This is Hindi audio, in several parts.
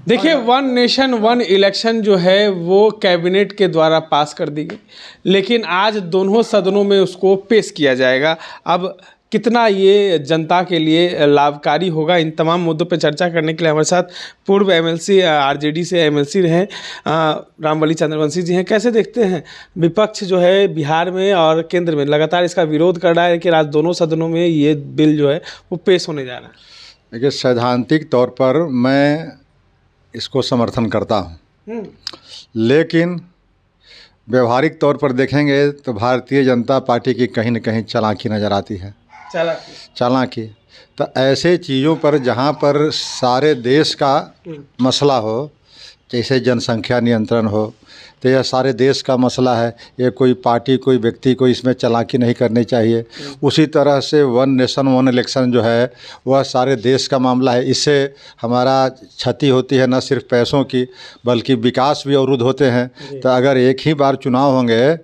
देखिए, वन नेशन वन इलेक्शन जो है वो कैबिनेट के द्वारा पास कर दी गई, लेकिन आज दोनों सदनों में उसको पेश किया जाएगा। अब कितना ये जनता के लिए लाभकारी होगा, इन तमाम मुद्दों पर चर्चा करने के लिए हमारे साथ पूर्व एमएलसी, आरजेडी से एमएलसी रहे रामबली चंद्रवंशी जी हैं। कैसे देखते हैं, विपक्ष जो है बिहार में और केंद्र में लगातार इसका विरोध कर रहा है कि आज दोनों सदनों में ये बिल जो है वो पेश होने जा रहा है? देखिए, सैद्धांतिक तौर पर मैं इसको समर्थन करता हूँ, लेकिन व्यवहारिक तौर पर देखेंगे तो भारतीय जनता पार्टी की कहीं न कहीं चालाकी नज़र आती है। चालाकी तो ऐसे चीज़ों पर जहाँ पर सारे देश का मसला हो, जैसे जनसंख्या नियंत्रण हो, तो यह सारे देश का मसला है। ये कोई पार्टी, कोई व्यक्ति को इसमें चालाकी नहीं करनी चाहिए। उसी तरह से वन नेशन वन इलेक्शन जो है वह सारे देश का मामला है। इससे हमारा क्षति होती है, न सिर्फ पैसों की बल्कि विकास भी अवरुद्ध होते हैं। तो अगर एक ही बार चुनाव होंगे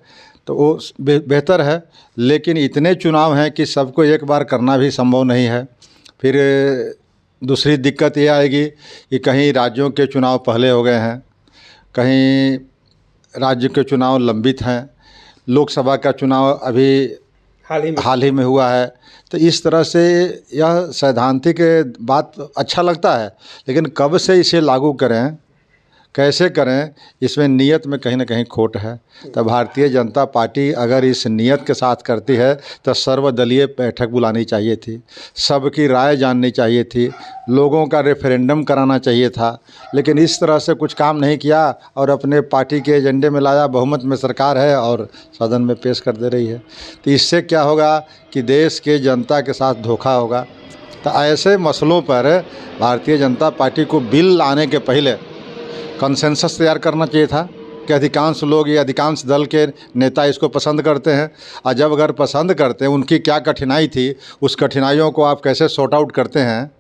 तो वो बेहतर है, लेकिन इतने चुनाव हैं कि सबको एक बार करना भी संभव नहीं है। फिर दूसरी दिक्कत ये आएगी कि कहीं राज्यों के चुनाव पहले हो गए हैं, कहीं राज्य के चुनाव लंबित हैं, लोकसभा का चुनाव अभी हाल ही में हुआ है। तो इस तरह से यह सैद्धांतिक बात अच्छा लगता है, लेकिन कब से इसे लागू करें, कैसे करें, इसमें नियत में कहीं ना कहीं खोट है। तो भारतीय जनता पार्टी अगर इस नियत के साथ करती है तो सर्वदलीय बैठक बुलानी चाहिए थी, सबकी राय जाननी चाहिए थी, लोगों का रेफरेंडम कराना चाहिए था। लेकिन इस तरह से कुछ काम नहीं किया और अपने पार्टी के एजेंडे में लाया, बहुमत में सरकार है और सदन में पेश कर दे रही है। तो इससे क्या होगा कि देश के जनता के साथ धोखा होगा। तो ऐसे मसलों पर भारतीय जनता पार्टी को बिल लाने के पहले कंसेंसस तैयार करना चाहिए था कि अधिकांश लोग या अधिकांश दल के नेता इसको पसंद करते हैं, और जब अगर पसंद करते हैं उनकी क्या कठिनाई थी, उस कठिनाइयों को आप कैसे सॉर्ट आउट करते हैं।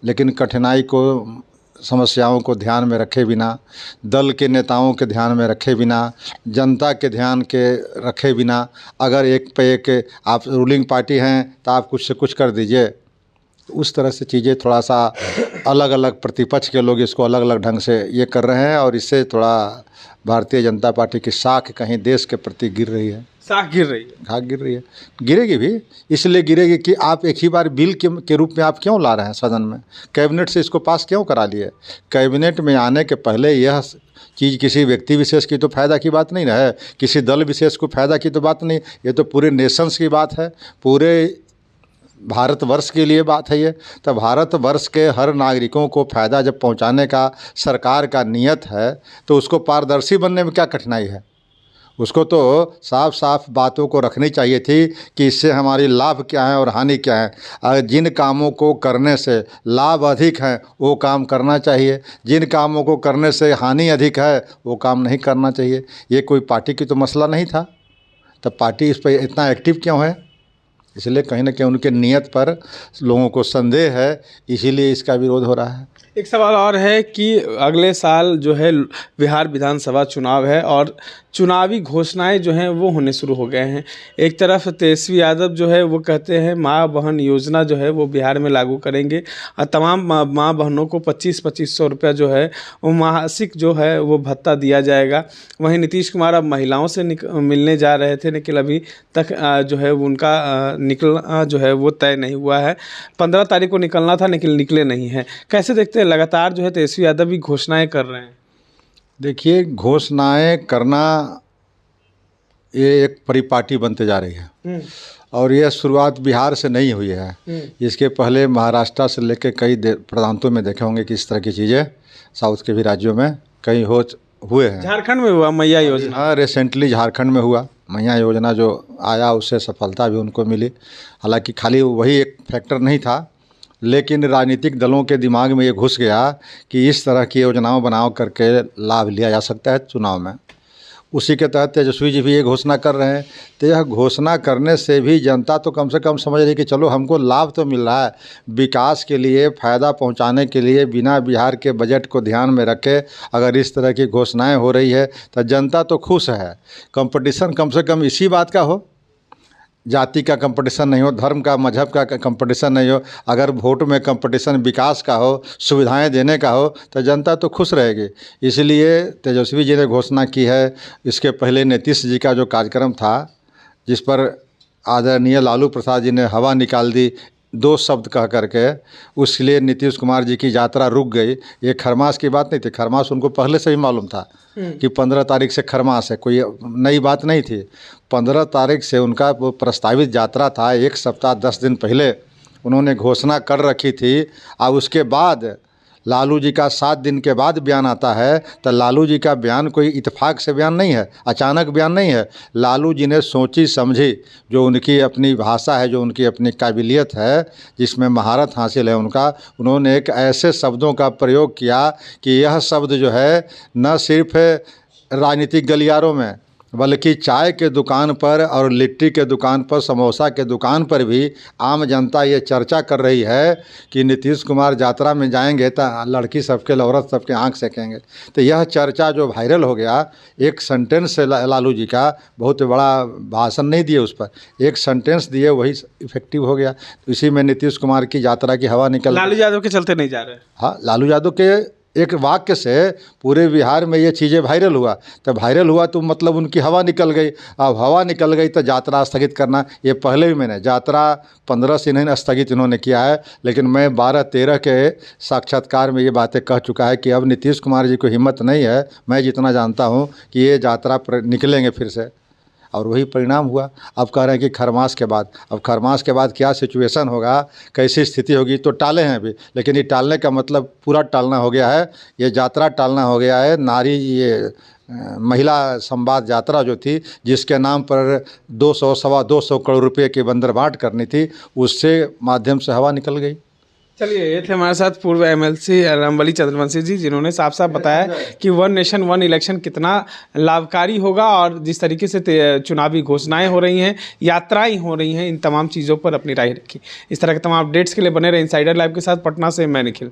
लेकिन कठिनाई को, समस्याओं को ध्यान में रखे बिना, दल के नेताओं के ध्यान में रखे बिना, जनता के ध्यान के रखे बिना अगर एक पे एक आप रूलिंग पार्टी हैं तो आप कुछ से कुछ कर दीजिए, उस तरह से चीज़ें थोड़ा सा अलग अलग प्रतिपक्ष के लोग इसको अलग अलग ढंग से ये कर रहे हैं, और इससे थोड़ा भारतीय जनता पार्टी की साख कहीं देश के प्रति गिर रही है। साख गिर रही है, साख गिर रही है। गिरेगी भी इसलिए गिरेगी कि आप एक ही बार बिल के रूप में आप क्यों ला रहे हैं सदन में, कैबिनेट से इसको पास क्यों करा लिए। कैबिनेट में आने के पहले यह चीज़ किसी व्यक्ति विशेष की तो फ़ायदा की बात नहीं ना है, किसी दल विशेष को फ़ायदा की तो बात नहीं, ये तो पूरे नेशंस की बात है, पूरे भारतवर्ष के लिए बात है ये। तो भारतवर्ष के हर नागरिकों को फ़ायदा जब पहुंचाने का सरकार का नियत है तो उसको पारदर्शी बनने में क्या कठिनाई है। उसको तो साफ साफ बातों को रखनी चाहिए थी कि इससे हमारी लाभ क्या है और हानि क्या है। अगर जिन कामों को करने से लाभ अधिक है वो काम करना चाहिए, जिन कामों को करने से हानि अधिक है वो काम नहीं करना चाहिए। ये कोई पार्टी की तो मसला नहीं था, तब पार्टी इस पर इतना एक्टिव क्यों है। इसलिए कहीं ना कहीं उनके नियत पर लोगों को संदेह है, इसीलिए इसका विरोध हो रहा है। एक सवाल और है कि अगले साल जो है बिहार विधानसभा चुनाव है और चुनावी घोषणाएं जो हैं वो होने शुरू हो गए हैं। एक तरफ तेजस्वी यादव जो है वो कहते हैं माँ बहन योजना जो है वो बिहार में लागू करेंगे और तमाम माँ बहनों को 2500 रुपया जो है वो मासिक जो है वो भत्ता दिया जाएगा। वहीं नीतीश कुमार अब महिलाओं से मिलने जा रहे थे, लेकिन अभी तक जो है उनका निकलना जो है वो तय नहीं हुआ है। 15 तारीख को निकलना था लेकिन निकले नहीं हैं। कैसे देखते हैं, लगातार जो है तेजस्वी यादव भी घोषणाएं कर रहे हैं? देखिए, घोषणाएं करना ये एक परिपाटी बनते जा रही है और यह शुरुआत बिहार से नहीं हुई है। इसके पहले महाराष्ट्र से लेकर कई प्रांतों में देखे होंगे कि इस तरह की चीज़ें साउथ के भी राज्यों में कई हुए हैं। झारखंड में हुआ मैया योजना, हाँ, रिसेंटली झारखंड में हुआ मैया योजना जो आया, उससे सफलता भी उनको मिली। हालांकि खाली वही एक फैक्टर नहीं था, लेकिन राजनीतिक दलों के दिमाग में ये घुस गया कि इस तरह की योजनाओं बनाओ करके लाभ लिया जा सकता है चुनाव में। उसी के तहत तेजस्वी जी भी ये घोषणा कर रहे हैं। तो यह घोषणा करने से भी जनता तो कम से कम समझ रही कि चलो हमको लाभ तो मिल रहा है, विकास के लिए फ़ायदा पहुंचाने के लिए बिना बिहार के बजट को ध्यान में रखे अगर इस तरह की घोषणाएं हो रही है तो जनता तो खुश है। कंपटीशन कम से कम इसी बात का हो जाति का कंपटीशन नहीं हो, धर्म का, मजहब का कंपटीशन नहीं हो। अगर वोट में कंपटीशन विकास का हो, सुविधाएं देने का हो, तो जनता तो खुश रहेगी। इसलिए तेजस्वी जी ने घोषणा की है। इसके पहले नीतीश जी का जो कार्यक्रम था, जिस पर आदरणीय लालू प्रसाद जी ने हवा निकाल दी 2 शब्द कह करके, उसके लिए नीतीश कुमार जी की यात्रा रुक गई। ये खरमास की बात नहीं थी, खरमास उनको पहले से ही मालूम था कि 15 तारीख से खरमास है, कोई नई बात नहीं थी। 15 तारीख से उनका वो प्रस्तावित यात्रा था। 1 सप्ताह 10 दिन पहले उन्होंने घोषणा कर रखी थी। और उसके बाद लालू जी का 7 दिन के बाद बयान आता है, तो लालू जी का बयान कोई इत्तेफाक से बयान नहीं है, अचानक बयान नहीं है। लालू जी ने सोची समझी, जो उनकी अपनी भाषा है, जो उनकी अपनी काबिलियत है, जिसमें महारत हासिल है उनका, उन्होंने एक ऐसे शब्दों का प्रयोग किया कि यह शब्द जो है न सिर्फ राजनीतिक गलियारों में, बल्कि चाय के दुकान पर और लिट्टी के दुकान पर, समोसा के दुकान पर भी आम जनता ये चर्चा कर रही है कि नीतीश कुमार यात्रा में जाएंगे तो लड़की सबके, औरत सबके आंख सेकेंगे। तो यह चर्चा जो वायरल हो गया, एक सेंटेंस से लालू जी का, बहुत बड़ा भाषण नहीं दिए, उस पर एक सेंटेंस दिए, वही इफेक्टिव हो गया। तो इसी में नीतीश कुमार की यात्रा की हवा निकल। लालू यादव के चलते नहीं जा रहे। हाँ, लालू यादव के एक वाक्य से पूरे बिहार में ये चीज़ें वायरल हुआ। तो वायरल हुआ तो मतलब उनकी हवा निकल गई। अब हवा निकल गई तो यात्रा स्थगित करना, ये पहले भी मैंने यात्रा 15 से नहीं स्थगित इन्होंने किया है, लेकिन मैं 12-13 के साक्षात्कार में ये बातें कह चुका है कि अब नीतीश कुमार जी को हिम्मत नहीं है, मैं जितना जानता हूँ, कि ये यात्रा पर निकलेंगे फिर से। और वही परिणाम हुआ। अब कह रहे हैं कि खरमास के बाद, अब खरमास के बाद क्या सिचुएशन होगा, कैसी स्थिति होगी, तो टाले हैं अभी। लेकिन ये टालने का मतलब पूरा टालना हो गया है, ये यात्रा टालना हो गया है। नारी, ये महिला संवाद यात्रा जो थी, जिसके नाम पर 200 सवा 200 करोड़ रुपए की बंदरबाट करनी थी, उससे माध्यम से हवा निकल गई। चलिए, ये थे हमारे साथ पूर्व एमएलसी रामबली चंद्रवंशी जी, जिन्होंने साफ साफ बताया कि 1 नेशन 1 इलेक्शन कितना लाभकारी होगा, और जिस तरीके से चुनावी घोषणाएं हो रही हैं, यात्राएं हो रही हैं, इन तमाम चीज़ों पर अपनी राय रखी। इस तरह के तमाम अपडेट्स के लिए बने रहे इनसाइडर लाइव के साथ। पटना से मैं निखिल।